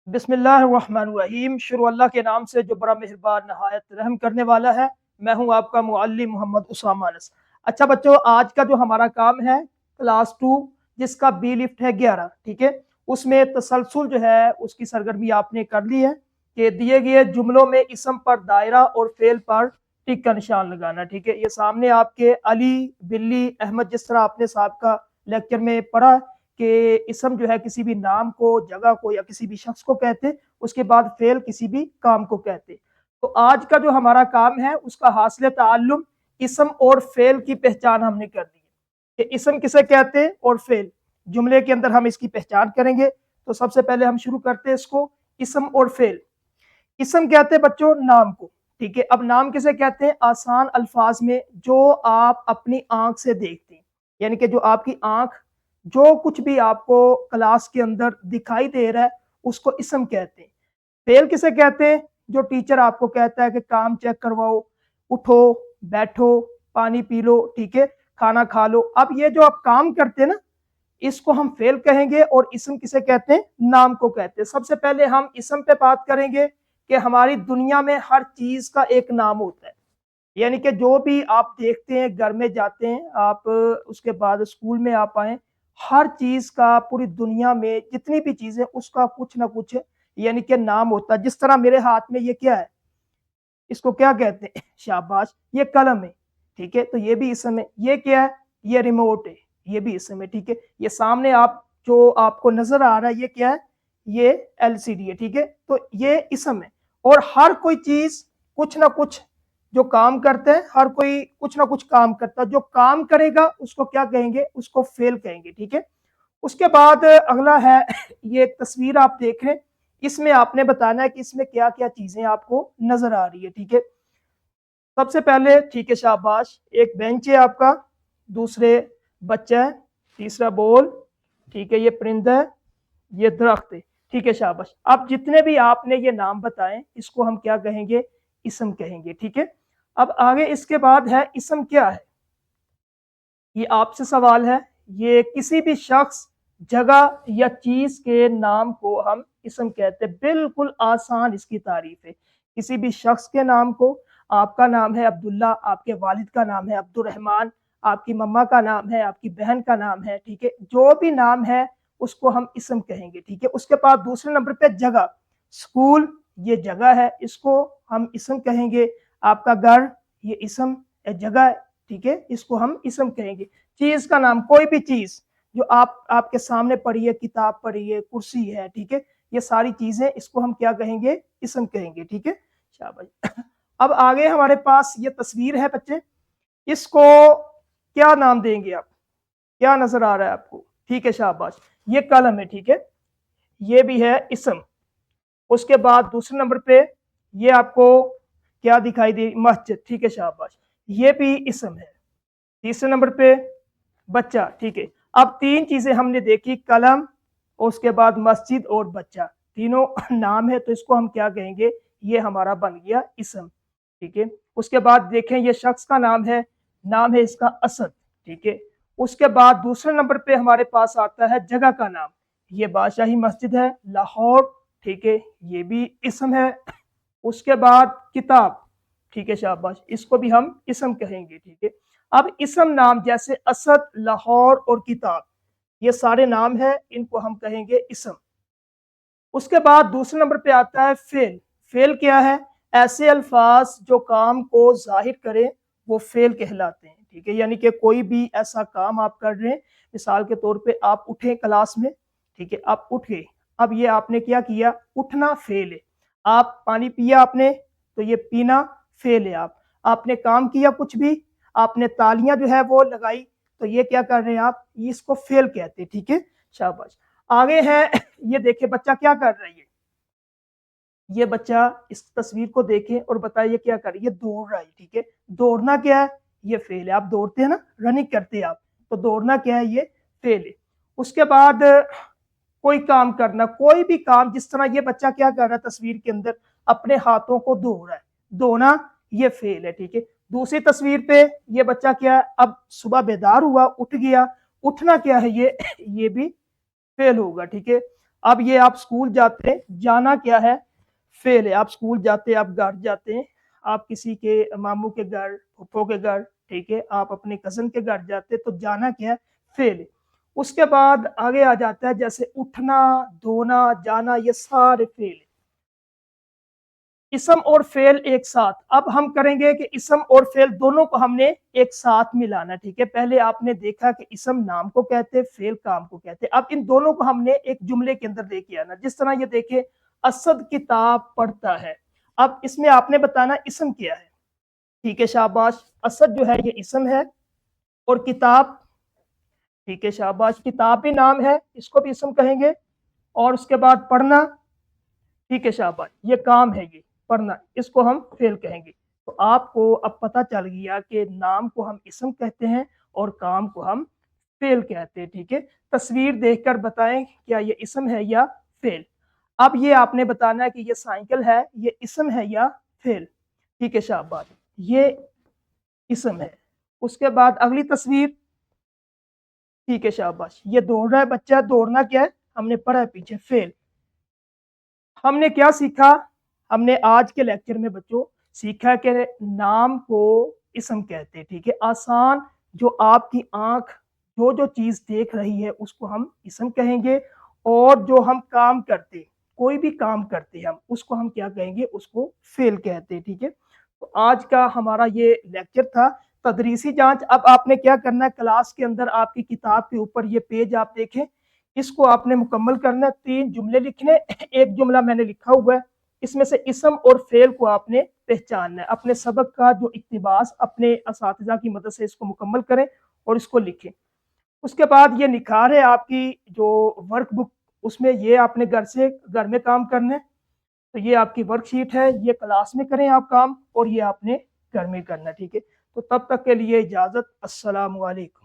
बिस्मिल्लाहिर्रहमानिर्रहीम। शुरू अल्लाह के नाम से जो बड़ा मेहरबान नहायत रहम करने वाला है। मैं हूं आपका मुअल्लिम मोहम्मद उसामा अनस। अच्छा बच्चों, आज का जो हमारा काम है क्लास 2 जिसका बी लिफ्ट है 11, ठीक है। उसमें तसलसल जो है उसकी सरगर्मी आपने कर ली है कि दिए गए जुमलों में इसम पर दायरा और फेल पर टिक का निशान लगाना, ठीक है। ये सामने आपके अली, बिल्ली, अहमद, जिस तरह आपने साहब का लेक्चर में पढ़ा कि इसम जो है किसी भी नाम को, जगह को या किसी भी शख्स को कहते, उसके बाद फेल किसी भी काम को कहते। तो आज का जो हमारा काम है उसका हासिल ताल्लुम इसम और फेल की पहचान हमने कर दी है कि इसम किसे कहते हैं और फेल जुमले के अंदर हम इसकी पहचान करेंगे। तो सबसे पहले हम शुरू करते हैं इसको, इसम और फेल। इसम कहते हैं बच्चों नाम को, ठीक है। अब नाम किसे कहते हैं? आसान अल्फाज में जो आप अपनी आंख से देखते हैं, यानी कि जो आपकी आंख जो कुछ भी आपको क्लास के अंदर दिखाई दे रहा है उसको इसम कहते हैं। फेल किसे कहते हैं? जो टीचर आपको कहता है कि काम चेक करवाओ, उठो, बैठो, पानी पी लो, ठीक है, खाना खा लो। अब ये जो आप काम करते हैं ना, इसको हम फेल कहेंगे। और इसम किसे कहते हैं? नाम को कहते हैं। सबसे पहले हम इसम पे बात करेंगे कि हमारी दुनिया में हर चीज का एक नाम होता है। यानी कि जो भी आप देखते हैं, घर में जाते हैं आप, उसके बाद स्कूल में आप आए, हर चीज का पूरी दुनिया में जितनी भी चीजें उसका कुछ ना कुछ यानी कि नाम होता है। जिस तरह मेरे हाथ में ये क्या है, इसको क्या कहते हैं? शाबाश, ये कलम है, ठीक है, तो ये भी इसम है। ये क्या है? ये रिमोट है, ये भी इसम है, ठीक है। ये सामने आप जो आपको नजर आ रहा है ये क्या है? ये एलसीडी है, ठीक है, तो ये इसम है। और हर कोई चीज कुछ ना कुछ जो काम करता है, हर कोई कुछ ना कुछ काम करता है। जो काम करेगा उसको क्या कहेंगे? उसको फेल कहेंगे, ठीक है। उसके बाद अगला है ये एक तस्वीर आप देख रहे हैं, इसमें आपने बताना है कि इसमें क्या क्या चीजें आपको नजर आ रही है, ठीक है। सबसे पहले, ठीक है, शाबाश, एक बेंच है आपका, दूसरे बच्चा है, तीसरा बॉल, ठीक है, ये परिंदा है, ये दरख्त है, ठीक है, शाबाश। अब जितने भी आपने ये नाम बताए इसको हम क्या कहेंगे? इसम कहेंगे, ठीक है। अब आगे इसके बाद है इसम क्या है? ये आपसे सवाल है। ये किसी भी शख्स, जगह या चीज के नाम को हम इसम कहते हैं। बिल्कुल आसान इसकी तारीफ है। किसी भी शख्स के नाम को, आपका नाम है अब्दुल्ला, आपके वालिद का नाम है अब्दुर्रहमान, आपकी मम्मा का नाम है, आपकी बहन का नाम है, ठीक है, जो भी नाम है उसको हम इसम कहेंगे, ठीक है। उसके बाद दूसरे नंबर पे जगह, स्कूल ये जगह है, इसको हम इसम कहेंगे। आपका घर ये इसम जगह है, ठीक है, इसको हम इसम कहेंगे। चीज का नाम, कोई भी चीज जो आपके सामने पड़ी है, किताब पड़ी है, कुर्सी है, ठीक है, ये सारी चीजें इसको हम क्या कहेंगे? इसम कहेंगे, ठीक है, शाबाश। अब आगे हमारे पास ये तस्वीर है बच्चे, इसको क्या नाम देंगे आप? क्या नजर आ रहा है आपको? ठीक है, शाबाश, ये कलम है, ठीक है, ये भी है इसम। उसके बाद दूसरे नंबर पे ये आपको क्या दिखाई दे? मस्जिद, ठीक है, शाबाश, ये भी इसम है। तीसरे नंबर पे बच्चा, ठीक है। अब तीन चीजें हमने देखी, कलम, उसके बाद मस्जिद और बच्चा, तीनों नाम है, तो इसको हम क्या कहेंगे? ये हमारा बन गया इसम, ठीक है। उसके बाद देखें, ये शख्स का नाम है इसका असद, ठीक है। उसके बाद दूसरे नंबर पे हमारे पास आता है जगह का नाम, ये बादशाही मस्जिद है लाहौर, ठीक है, ये भी इसम है। उसके बाद किताब, ठीक है, शाबाश, इसको भी हम इसम कहेंगे, ठीक है। अब इसम नाम जैसे असद, लाहौर और किताब, ये सारे नाम है, इनको हम कहेंगे इसम। उसके बाद दूसरे नंबर पे आता है फेल। फेल क्या है? ऐसे अल्फाज जो काम को जाहिर करें वो फेल कहलाते हैं, ठीक है। यानी कि कोई भी ऐसा काम आप कर रहे हैं, मिसाल के तौर पे आप उठे क्लास में, ठीक है, आप उठ गए, अब ये आपने क्या किया? उठना फेल है। आप पानी पिया आपने, तो ये पीना फेल है। आपने काम किया कुछ भी, आपने तालियां जो है वो लगाई, तो ये क्या कर रहे हैं आप? इसको फेल कहते हैं, ठीक है, शाबाश। आगे है ये देखिए बच्चा क्या कर रही है, ये बच्चा इस तस्वीर को देखे और बताइए क्या कर रही है? दौड़ रहा है, ठीक है। दौड़ना क्या है? ये फेल है। आप दौड़ते हैं ना, रनिंग करते हैं आप, तो दौड़ना क्या है? ये फेल है। उसके बाद कोई काम करना, कोई भी काम, जिस तरह ये बच्चा क्या कर रहा है तस्वीर के अंदर? अपने हाथों को धो रहा है, धोना ये फेल है, ठीक है। दूसरी तस्वीर पे ये बच्चा क्या है? अब सुबह बेदार हुआ, उठ गया, उठना क्या है? ये ये भी फेल होगा, ठीक है। اب یہ آپ اسکول جاتے ہیں، جانا کیا ہے؟ فعل ہے. آپ اسکول جاتے ہیں، آپ گھر جاتے ہیں، آپ کسی کے ماموں کے گھر، پھپھو کے گھر، ٹھیک ہے، آپ اپنے کزن کے گھر جاتے ہیں، تو جانا کیا ہے؟ فعل ہے. اس کے بعد آگے آ جاتا ہے جیسے اٹھنا، دھونا، جانا، یہ سارے فعل ہیں. اسم اور فعل ایک ساتھ. اب ہم کریں گے کہ اسم اور فعل دونوں کو ہم نے ایک ساتھ ملانا. ٹھیک ہے، پہلے آپ نے دیکھا کہ اسم نام کو کہتے، فعل کام کو کہتے. اب ان دونوں کو ہم نے ایک جملے کے اندر لے کے آنا. جس طرح یہ دیکھیں، اسد کتاب پڑھتا ہے. اب اس میں آپ نے بتانا اسم کیا ہے. ٹھیک ہے، شاباش. اسد جو ہے یہ اسم ہے، اور کتاب، ٹھیک ہے شاباش، کتاب بھی نام ہے، اس کو بھی اسم کہیں گے. اور اس کے بعد پڑھنا، ٹھیک ہے شاباش، یہ کام ہے، یہ پڑھنا، اس کو ہم فعل کہیں گے. تو آپ کو اب پتہ چل گیا کہ نام کو ہم اسم کہتے ہیں اور کام کو ہم فعل کہتے ہیں. ٹھیک ہے، تصویر دیکھ کر بتائیں کیا یہ اسم ہے یا فعل. اب یہ آپ نے بتانا ہے کہ یہ سائیکل ہے، یہ اسم ہے یا فعل. ٹھیک ہے شاباش، یہ اسم ہے. اس کے بعد اگلی تصویر، ٹھیک ہے شاباش، یہ دوڑ رہا ہے بچہ. دوڑنا کیا ہے؟ ہم نے پڑھا ہے پیچھے، فعل. ہم نے کیا سیکھا؟ ہم نے آج کے لیکچر میں بچوں سیکھا کہ نام کو اسم کہتے ہیں. ٹھیک ہے، آسان، جو آپ کی آنکھ جو چیز دیکھ رہی ہے اس کو ہم اسم کہیں گے. اور جو ہم کام کرتے، کوئی بھی کام کرتے ہم، اس کو ہم کیا کہیں گے؟ اس کو فعل کہتے. ٹھیک ہے، تو آج کا ہمارا یہ لیکچر تھا تدریسی جانچ. اب آپ نے کیا کرنا ہے؟ کلاس کے اندر آپ کی کتاب کے اوپر یہ پیج آپ دیکھیں، اس کو آپ نے مکمل کرنا ہے. 3 جملے لکھنے. ایک جملہ میں نے لکھا ہوا ہے، اس میں سے اسم اور فعل کو آپ نے پہچاننا ہے. اپنے سبق کا جو اقتباس اپنے اساتذہ کی مدد سے اس کو مکمل کریں اور اس کو لکھیں. اس کے بعد یہ نکھار ہے آپ کی جو ورک بک، اس میں یہ آپ نے گھر میں کام کرنا ہے. تو یہ آپ کی ورک شیٹ ہے، یہ کلاس میں کریں آپ کام، اور یہ آپ نے گھر میں کرنا ہے. ٹھیک ہے، تو تب تک کے لیے اجازت. السلام علیکم.